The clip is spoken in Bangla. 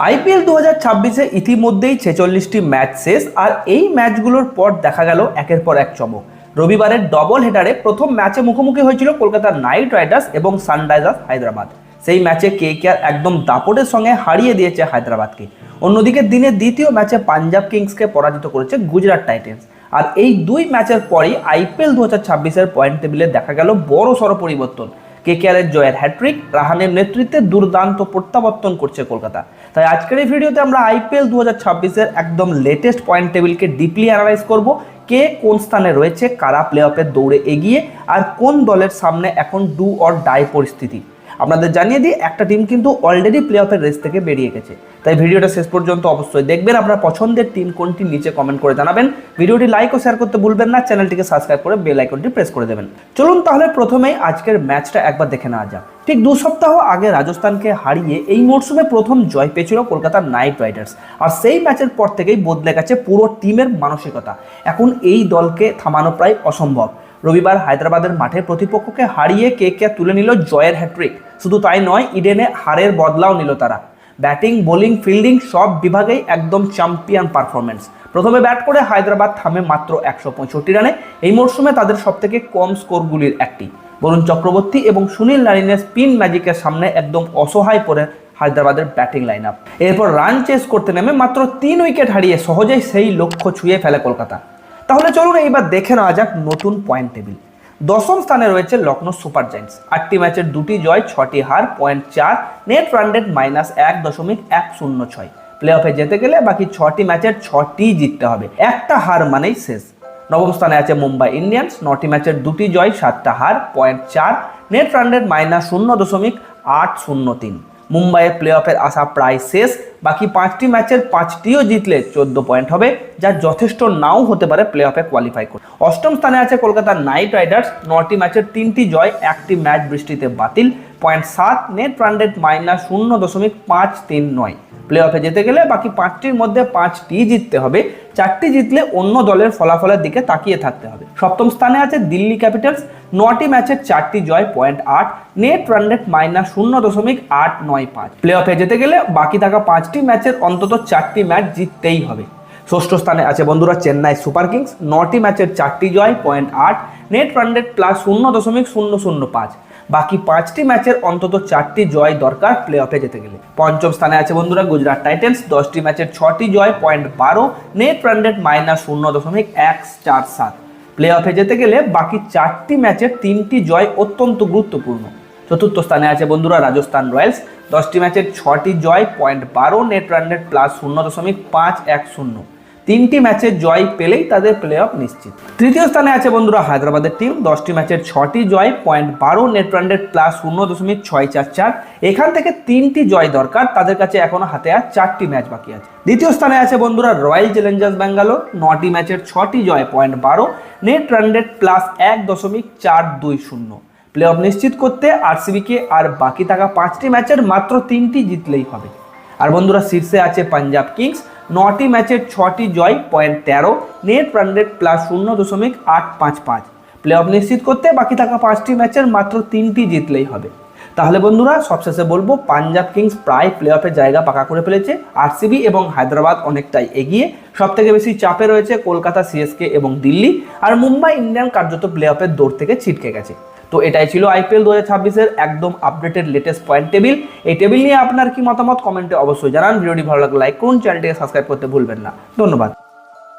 আইপিএল 2026-এ ইতিমধ্যেই 46টি ম্যাচ শেষ, আর এই ম্যাচগুলোর পর দেখা গেল একের পর এক চমক। রবিবারের ডবল হেডারে প্রথম ম্যাচে মুখোমুখি হয়েছিল কলকাতার নাইট রাইডার্স এবং সানরাইজার্স হায়দ্রাবাদ। সেই ম্যাচে কেকেআর একদম দাপটের সঙ্গে হারিয়ে দিয়েছে হায়দ্রাবাদকে। অন্যদিকে দিনের দ্বিতীয় ম্যাচে পাঞ্জাব কিংসকে পরাজিত করেছে গুজরাট টাইটেন্স। আর এই দুই ম্যাচের পরই আইপিএল 2026-এর পয়েন্ট টেবিলে দেখা গেল বড় সড় পরিবর্তন। কেকেআরের জয়ের হ্যাট্রিক, রাহানের নেতৃত্বে দুর্দান্ত প্রত্যাবর্তন করছে কলকাতা। তাই আজকের এই ভিডিওতে আমরা আইপিএল 2026-এর একদম লেটেস্ট পয়েন্ট টেবিলকে ডিপলি অ্যানালাইজ করব। কে কোন স্থানে রয়েছে, কারা প্লে অফের দৌড়ে এগিয়ে, আর কোন দলের সামনে এখন ডু অর ডাই পরিস্থিতি। আপনাদের জানিয়ে দিই, একটা টিম কিন্তু অলরেডি প্লে অফের রেস থেকে বেরিয়ে গেছে। তাই ভিডিওটা শেষ পর্যন্ত অবশ্যই দেখবেন। আপনার পছন্দের টিম কোনটি নিচে কমেন্ট করে জানাবেন। ভিডিওটি লাইক ও শেয়ার করতে ভুলবেন না। চ্যানেলটিকে সাবস্ক্রাইব করে বেল আইকনটি প্রেস করে দেবেন। চলুন তাহলে প্রথমেই আজকের ম্যাচটা একবার দেখে নেওয়া যাক। ঠিক 2 সপ্তাহ আগে রাজস্থানকে হারিয়ে এই মরশুমে প্রথম জয় পেয়েছিল কলকাতার নাইট রাইডার্স। আর সেই ম্যাচের পর থেকেই বদলে গেছে পুরো টিমের মানসিকতা। এখন এই দলকে থামানো প্রায় অসম্ভব। রবিবার হায়দ্রাবাদের মাঠে প্রতিপক্ষকে হারিয়ে কেকেআর তুলে নিল জয়ের হ্যাট্রিক। শুধু তাই নয়, ইডেনে হারের বদলাও নিল তারা। ব্যাটিং, বোলিং, ফিল্ডিং সব বিভাগেই একদম চ্যাম্পিয়ন পারফরমেন্স। প্রথমে ব্যাট করে হায়দ্রাবাদ থামে মাত্র 165 রানে। এই মরশুমে তাদের সবথেকে কম স্কোরগুলির একটি। বরুণ চক্রবর্তী এবং সুনীল নারিনের স্পিন ম্যাজিকের সামনে একদম অসহায় পড়ে হায়দ্রাবাদের ব্যাটিং লাইন আপ। এরপর রান চেস করতে নেমে মাত্র 3 উইকেট হারিয়ে সহজেই সেই লক্ষ্য ছুঁয়ে ফেলে কলকাতা। তাহলে চলুন এইবার দেখে নেওয়া যাক নতুন পয়েন্ট টেবিল। 10ম স্থানে রয়েছে লখনৌ সুপার জায়ান্টস। 8টি ম্যাচের 2টি জয়, 6টি হার, পয়েন্ট 4, নেট রান রেট -1.106। প্লে অফে যেতে গেলে বাকি 6টি ম্যাচের 6টিই জিততে হবে, একটা হার মানেই শেষ। 9ম স্থানে আছে মুম্বাই ইন্ডিয়ান্স। 9টি ম্যাচের 2টি জয়, 7টা হার, পয়েন্ট 4, নেট রান রেট -0.803। মুম্বাইয়ের প্লে অফের আশা প্রায় শেষ। বাকি 5টি ম্যাচের 5টিও জিতলে 14 পয়েন্ট হবে, যা যথেষ্ট নাও হতে পারে প্লে অফে কোয়ালিফাই করতে। 8ম স্থানে আছে কলকাতার নাইট রাইডার্স। 9টি ম্যাচের 3টি জয়, 1টি ম্যাচ বৃষ্টিতে বাতিল, পয়েন্ট 7, নেট রান রেট -0.539। প্লে অফে যেতে গেলে বাকি 5টির মধ্যে 5টি জিততে হবে, 4টি জিতলে অন্য দলের ফলাফলের দিকে তাকিয়ে থাকতে হবে। 7ম স্থানে আছে দিল্লি ক্যাপিটালস। 9টি ম্যাচের 4টি জয়, পয়েন্ট 8, নেট রান রেট -0.895। প্লে অফে যেতে গেলে বাকি থাকা 5টি ম্যাচের অন্তত 4টি ম্যাচ জিততেই হবে। 6ষ্ঠ স্থানে আছে বন্ধুরা চেন্নাই সুপার কিংস। 9টি ম্যাচের 4টি জয়, পয়েন্ট 8, নেট রান রেট +0.005। বাকি 5টি ম্যাচের অন্তত 4টি জয় দরকার প্লে অফে যেতে গেলে। 5ম স্থানে আছে বন্ধুরা গুজরাট টাইটেন্স। 10টি ম্যাচের 6টি জয়, পয়েন্ট 12, নেট রান রেট -0.147। প্লে অফে যেতে গেলে বাকি 4টি ম্যাচের 3টি জয় অত্যন্ত গুরুত্বপূর্ণ। 4র্থ স্থানে আছে বন্ধুরা রাজস্থান রয়্যালস। 10টি ম্যাচের 6টি জয়, পয়েন্ট 12, নেট রান রেট +0.510। 3টি ম্যাচের জয় পেলেই তাদের প্লে অফ নিশ্চিত। 3য় স্থানে আছে বন্ধুরা হায়দ্রাবাদের টিম। 10টি ম্যাচের 6টি জয়, পয়েন্ট 12, নেট রান রেট +0.644। এখান থেকে 3টি জয় দরকার, তাদের কাছে এখনো হাতে আর 4টি ম্যাচ বাকি আছে। 2য় স্থানে আছে বন্ধুরা রয়্যাল চ্যালেঞ্জার্স ব্যাঙ্গালোর। 9টি ম্যাচের 6টি জয়, point 12, net run rate +1.420। Play off নিশ্চিত করতে আরসিবিকে আর বাকি থাকা 5টি ম্যাচের মাত্র 3টি জিতলেই হবে। আর বন্ধুরা শীর্ষে আছে পাঞ্জাব কিংস। 9টি ম্যাচের 6টি জয়, point 13, net run rate +0.855। Play off নিশ্চিত করতে বাকি থাকা 5টি ম্যাচের মাত্র 3টি জিতলেই হবে। তাহলে বন্ধুরা সবশেষে বলবো, পাঞ্জাব কিংস প্রায় প্লে অফে জায়গা পাকা করে ফেলেছে। আরসিবি এবং হায়দ্রাবাদ অনেকটাই এগিয়ে। সবথেকে বেশি চাপে রয়েছে কলকাতা, সিএসকে এবং দিল্লি। আর মুম্বাই ইন্ডিয়ান কার্যত প্লে অফের দৌড় থেকে ছিটকে গেছে। তো এটাই ছিল আইপিএল 2026-এর একদম আপডেটেড লেটেস্ট পয়েন্ট টেবিল। এই টেবিল নিয়ে আপনার কি মতামত কমেন্টে অবশ্যই জানান। ভিডিওটি ভালো লাগলে লাইক করুন, চ্যানেলটিকে সাবস্ক্রাইব করতে ভুলবেন না। ধন্যবাদ।